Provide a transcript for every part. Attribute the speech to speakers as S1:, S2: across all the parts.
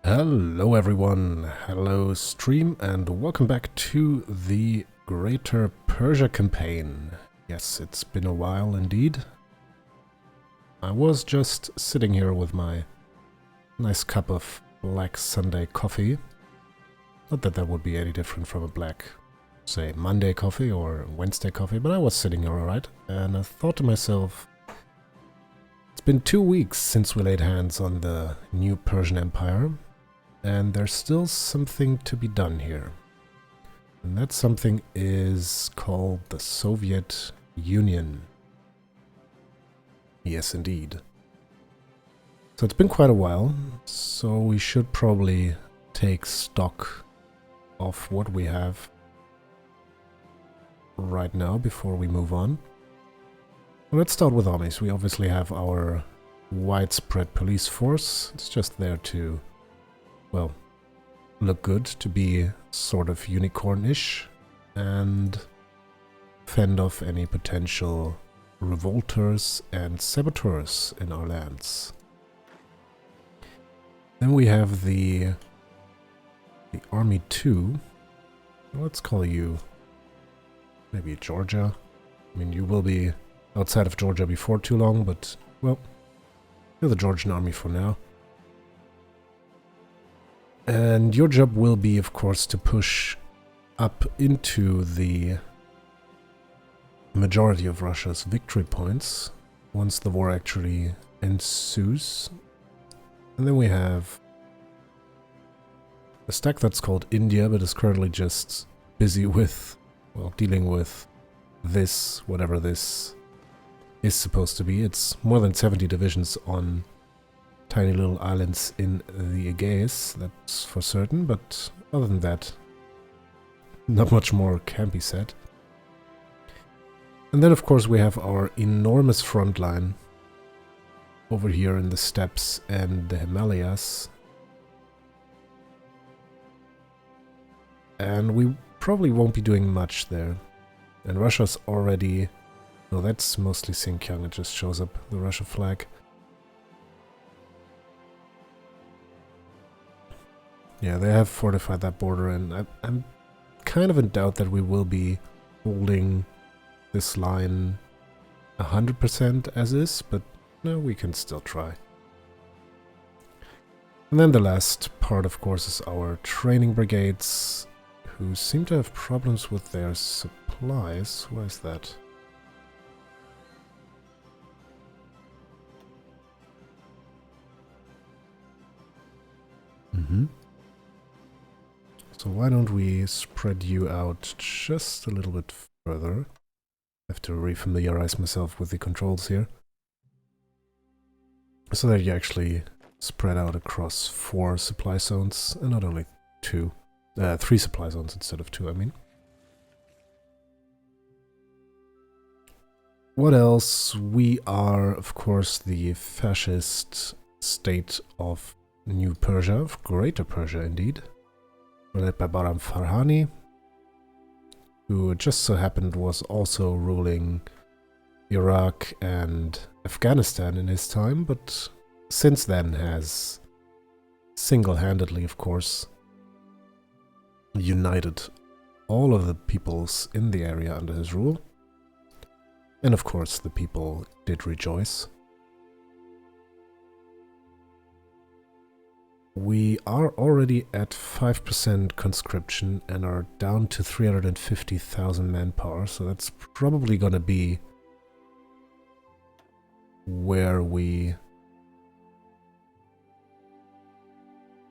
S1: Hello everyone, hello stream, and welcome back to the Greater Persia campaign. Yes, it's been a while indeed. I was just sitting here with my nice cup of black Sunday coffee. Not that that would be any different from a black, say, Monday coffee or Wednesday coffee, but I was sitting here alright, and I thought to myself, it's been 2 weeks since we laid hands on the new Persian Empire. And there's still something to be done here. And that something is called the Soviet Union. Yes, indeed. So it's been quite a while, so we should probably take stock of what we have right now before we move on. Well, let's start with armies. We obviously have our widespread police force. It's just there to, well, look good, to be sort of unicorn-ish, and fend off any potential revolters and saboteurs in our lands. Then we have the Army 2. Let's call you maybe Georgia. I mean, you will be outside of Georgia before too long, but, well, you're the Georgian army for now. And your job will be, of course, to push up into the majority of Russia's victory points once the war actually ensues. And then we have a stack that's called India, but is currently just busy with, well, dealing with this, whatever this is supposed to be. It's more than 70 divisions on tiny little islands in the Aegeus, that's for certain, but other than that, not much more can be said. And then of course we have our enormous front line over here in the steppes and the Himalayas. And we probably won't be doing much there. And Russia's already... no, that's mostly Xinjiang, it just shows up the Russia flag. Yeah, they have fortified that border, and I'm kind of in doubt that we will be holding this line 100% as is, but no, we can still try. And then the last part, of course, is our training brigades, who seem to have problems with their supplies. Why is that? So why don't we spread you out just a little bit further? I have to refamiliarize myself with the controls here. So that you actually spread out across 4 supply zones, and not only 3 supply zones instead of 2, I mean. What else? We are, of course, the fascist state of New Persia, of Greater Persia indeed. Led by Bahram Farhani, who just so happened was also ruling Iraq and Afghanistan in his time, but since then has single-handedly, of course, united all of the peoples in the area under his rule. And of course the people did rejoice. We are already at 5% conscription and are down to 350,000 manpower, so that's probably gonna be where we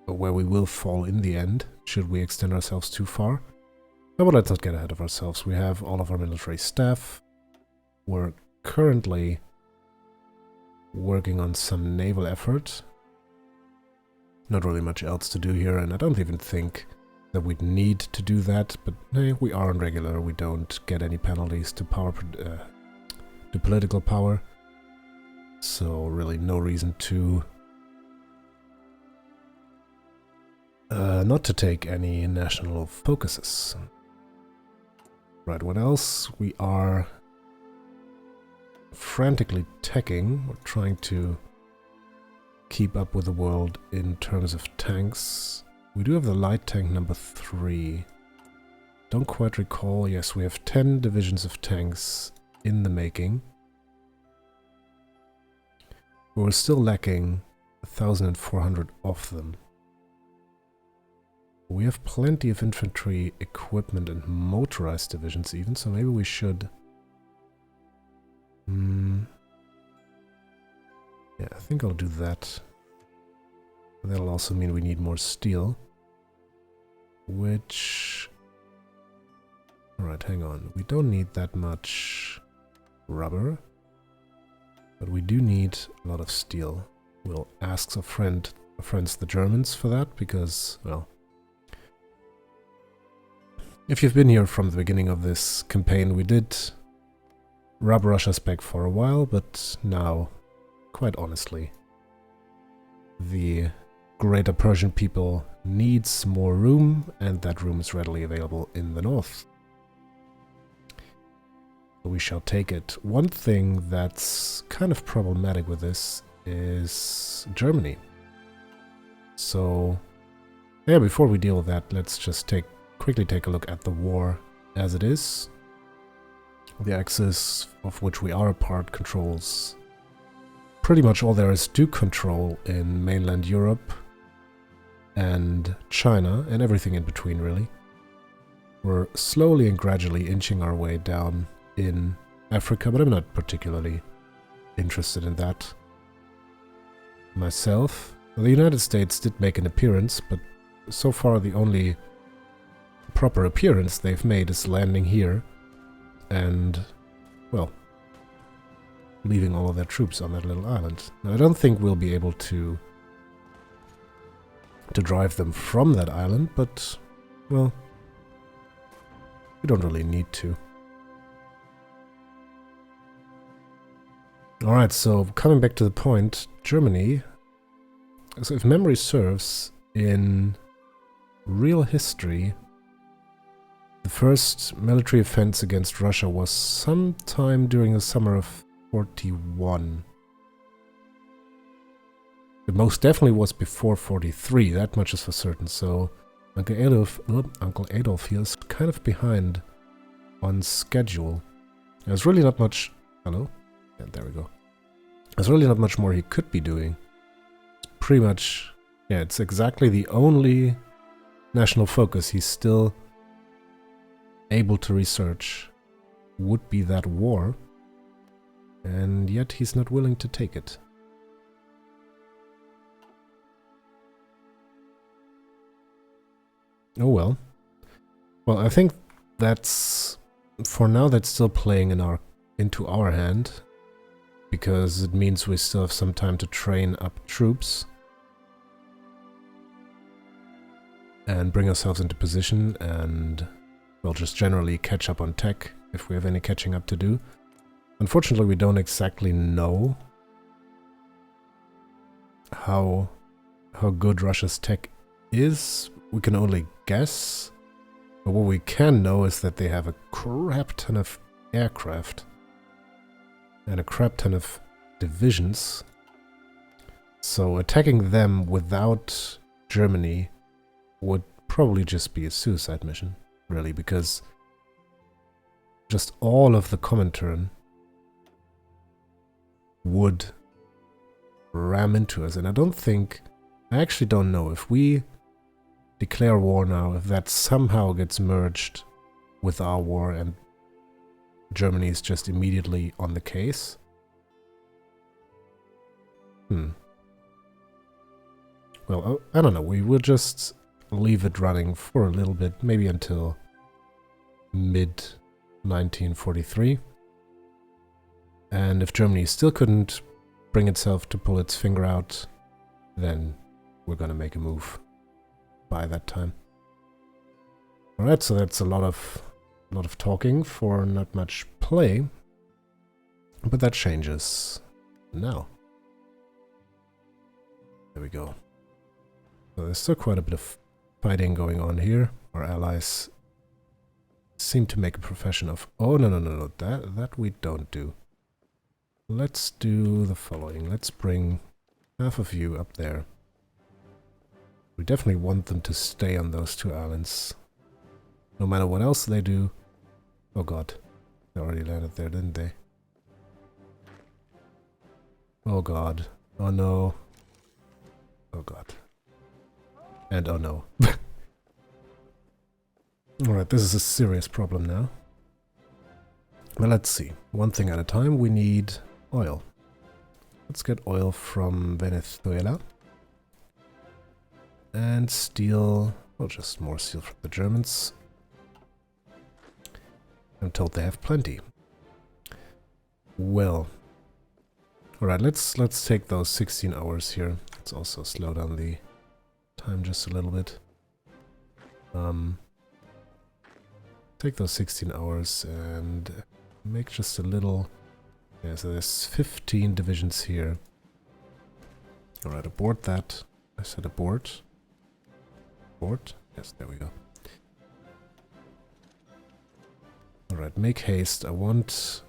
S1: will fall in the end, should we extend ourselves too far. No, but let's not get ahead of ourselves. We have all of our military staff. We're currently working on some naval effort. Not really much else to do here, and I don't even think that we'd need to do that, but hey, we are on regular, we don't get any penalties to political power, so really no reason to not to take any national focuses. Right, what else? We are frantically teching, we're trying to keep up with the world in terms of tanks. We do have the light tank number 3. Don't quite recall. Yes, we have 10 divisions of tanks in the making. We're still lacking 1,400 of them. We have plenty of infantry equipment and motorized divisions even, so maybe we should... Yeah, I think I'll do that. That'll also mean we need more steel. Which... Alright, hang on. We don't need that much rubber. But we do need a lot of steel. We'll ask our friends the Germans for that, because, well... If you've been here from the beginning of this campaign, we did rub Russia's back for a while, but now, quite honestly, the Greater Persian people needs more room, and that room is readily available in the north. So we shall take it. One thing that's kind of problematic with this is Germany. So, yeah, before we deal with that, let's just quickly take a look at the war as it is. The axis of which we are a part controls pretty much all there is to control in mainland Europe and China and everything in between, really. We're slowly and gradually inching our way down in Africa, but I'm not particularly interested in that myself. The United States did make an appearance, but so far the only proper appearance they've made is landing here and, well, leaving all of their troops on that little island. Now, I don't think we'll be able to drive them from that island, but, well, we don't really need to. Alright, so coming back to the point, Germany, so if memory serves, in real history, the first military offense against Russia was sometime during the summer of 41. It most definitely was before 43, that much is for certain, so Uncle Adolf here is kind of behind on schedule. There's really not much... Hello? Yeah, there we go. There's really not much more he could be doing. It's pretty much... Yeah, it's exactly the only national focus he's still able to research would be that war, and yet he's not willing to take it. Oh well. Well, I think that's, for now, that's still playing into our hand, because it means we still have some time to train up troops and bring ourselves into position, and we'll just generally catch up on tech if we have any catching up to do. Unfortunately, we don't exactly know how good Russia's tech is. We can only guess. But what we can know is that they have a crap ton of aircraft and a crap ton of divisions. So attacking them without Germany would probably just be a suicide mission, really, because just all of the Comintern would ram into us. And I actually don't know if we declare war now, if that somehow gets merged with our war and Germany is just immediately on the case. Well, I don't know, we will just leave it running for a little bit, maybe until mid-1943. And if Germany still couldn't bring itself to pull its finger out, then we're gonna make a move by that time. Alright, so that's a lot of talking for not much play, but that changes now. There we go. So there's still quite a bit of fighting going on here. Our allies seem to make a profession of... Oh, no, that we don't do. Let's do the following. Let's bring half of you up there. We definitely want them to stay on those two islands. No matter what else they do. Oh god. They already landed there, didn't they? Oh god. Oh no. Oh god. And oh no. Alright, this is a serious problem now. Well, let's see. One thing at a time. We need oil. Let's get oil from Venezuela. And steel. Well, just more steel from the Germans. I'm told they have plenty. Well. Alright, let's take those 16 hours here. Let's also slow down the time just a little bit. Take those 16 hours and make just a little... Yeah, so there's 15 divisions here. Alright, abort that. I said abort. Abort? Yes, there we go. Alright, make haste. I want...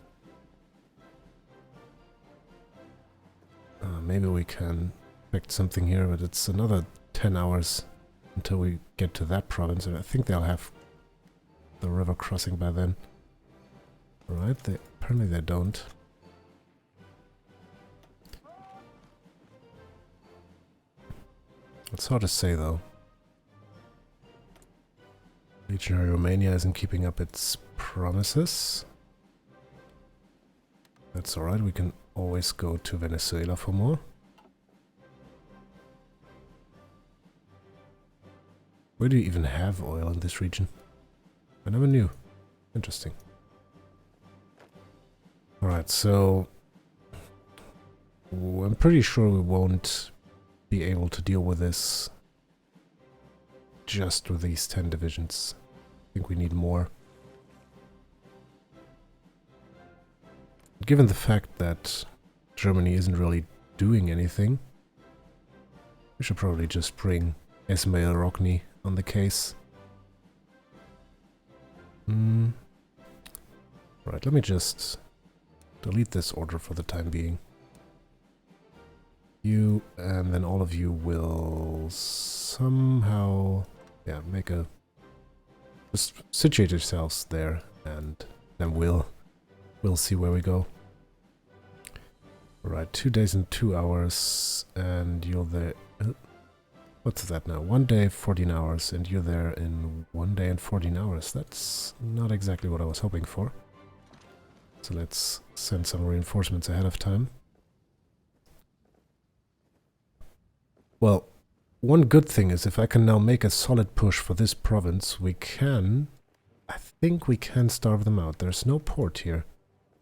S1: maybe we can expect something here, but it's another 10 hours until we get to that province, and I think they'll have the river crossing by then. Alright, apparently they don't. It's hard to say though. Legionary Romania isn't keeping up its promises. That's alright, we can always go to Venezuela for more. Where do you even have oil in this region? I never knew. Interesting. Alright, so... I'm pretty sure we won't be able to deal with this just with these 10 divisions. I think we need more. Given the fact that Germany isn't really doing anything, we should probably just bring Ismail Rockney on the case. Right, let me just delete this order for the time being. You, and then all of you will somehow, yeah, make a... Just situate yourselves there, and then we'll see where we go. Alright, 2 days and 2 hours, and you're there... what's that now? 1 day, 14 hours, and you're there in 1 day and 14 hours. That's not exactly what I was hoping for. So let's send some reinforcements ahead of time. Well, one good thing is if I can now make a solid push for this province, we can... I think we can starve them out. There's no port here.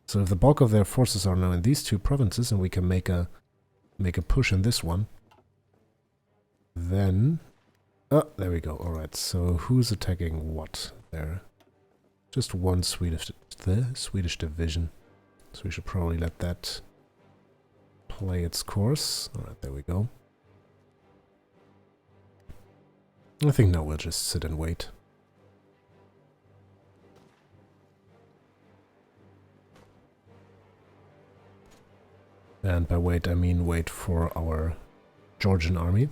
S1: So if the bulk of their forces are now in these two provinces and we can make a push in this one, then... Oh, there we go. Alright, so who's attacking what there? Just one Swedish division. So we should probably let that play its course. Alright, there we go. I think now we'll just sit and wait. And by wait, I mean wait for our Georgian army.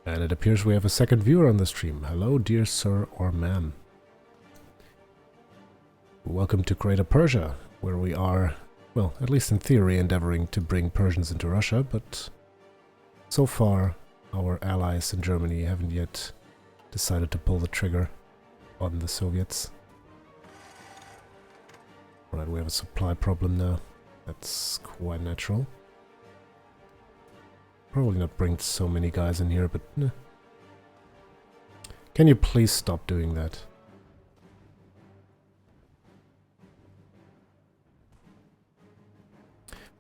S1: And it appears we have a second viewer on the stream. Hello, dear sir or ma'am. Welcome to Greater Persia, where we are, well, at least in theory, endeavoring to bring Persians into Russia, but so far our allies in Germany haven't yet decided to pull the trigger on the Soviets. Alright, we have a supply problem now. That's quite natural. Probably not bring so many guys in here, but... Can you please stop doing that?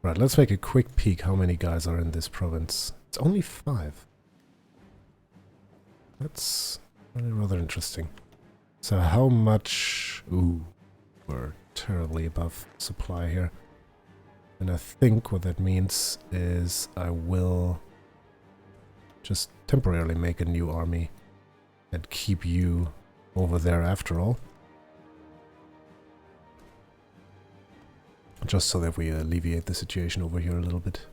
S1: Right, let's make a quick peek how many guys are in this province. It's only 5. That's really rather interesting. So how much... Ooh, we're terribly above supply here. And I think what that means is I will just temporarily make a new army and keep you over there after all. Just so that we alleviate the situation over here a little bit.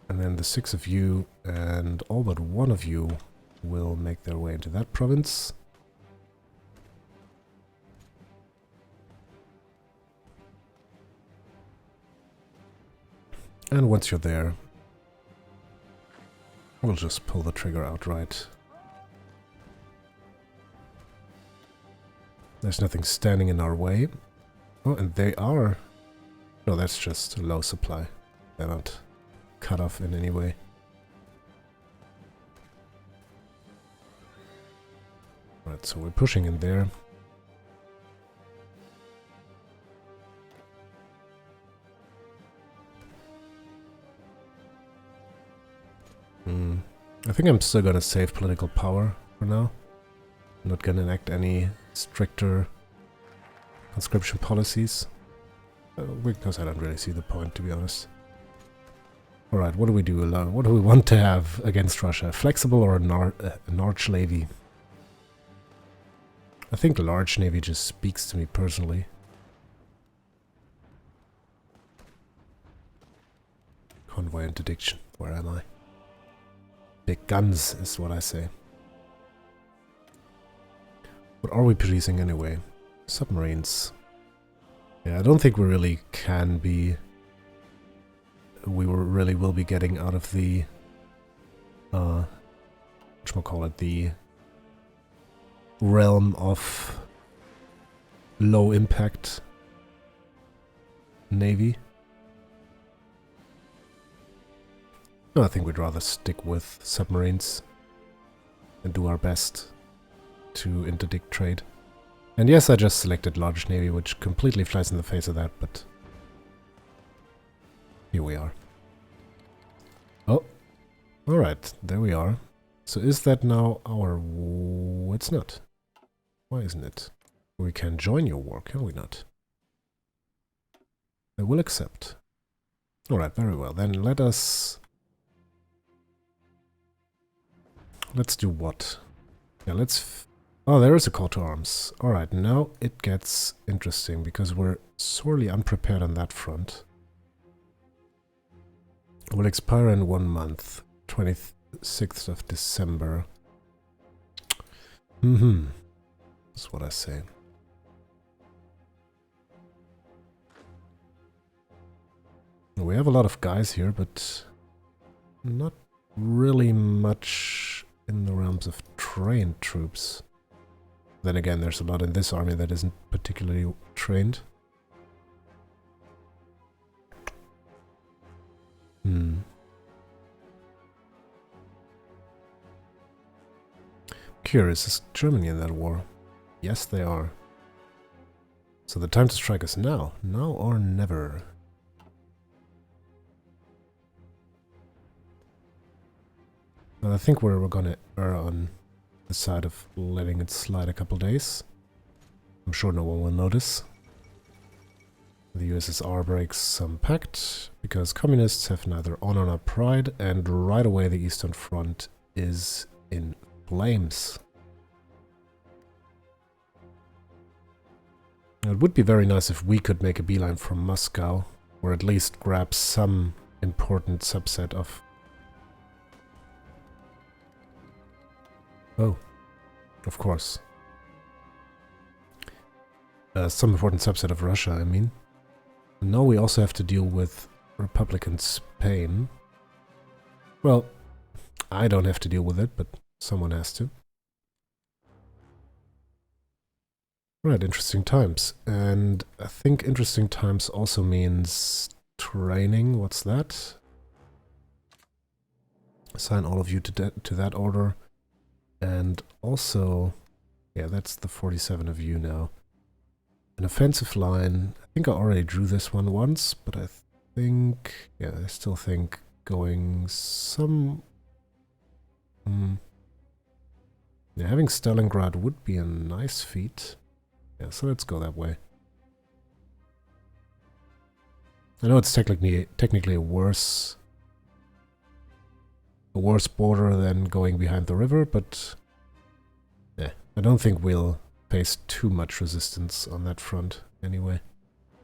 S1: And then the 6 of you and all but 1 of you will make their way into that province. And once you're there, we'll just pull the trigger outright. There's nothing standing in our way. Oh, and they are... No, that's just a low supply. They're not cut off in any way. Right, so we're pushing in there. I think I'm still gonna save political power for now. I'm not gonna enact any stricter conscription policies. Because I don't really see the point, to be honest. Alright, what do we do? What do we want to have against Russia? Flexible or a large navy? I think large navy just speaks to me personally. Convoy interdiction. Where am I? Big guns is what I say. What are we producing anyway? Submarines. Yeah, I don't think we really can be... We really will be getting out of the... whatchamacallit, the realm of low impact navy. No, I think we'd rather stick with submarines and do our best to interdict trade. And yes, I just selected large navy, which completely flies in the face of that, but here we are. Oh, alright, there we are. So is that now our... It's not. Why isn't it? We can join your war, can we not? I will accept. Alright, very well. Then let's do what? Yeah, oh, there is a call to arms. Alright, now it gets interesting, because we're sorely unprepared on that front. It will expire in 1 month. 26th of December. That's what I say. We have a lot of guys here, but not really much in the realms of trained troops. Then again, there's a lot in this army that isn't particularly trained. Curious, is Germany in that war? Yes, they are. So the time to strike is now. Now or never. Well, I think we're gonna err on the side of letting it slide a couple days. I'm sure no one will notice. The USSR breaks some pact, because communists have neither honor nor pride, and right away the Eastern Front is in flames. It would be very nice if we could make a beeline from Moscow, or at least grab some important subset of... Oh, of course. Some important subset of Russia, I mean. Now we also have to deal with Republican Spain. Well, I don't have to deal with it, but someone has to. Right, interesting times. And I think interesting times also means training. What's that? Assign all of you to that order. And also, yeah, that's the 47 of you now. An offensive line. I think I already drew this one once, but I think... Yeah, I still think going some... Yeah, having Stalingrad would be a nice feat. Yeah, so let's go that way. I know it's technically a worse border than going behind the river, but I don't think we'll face too much resistance on that front, anyway.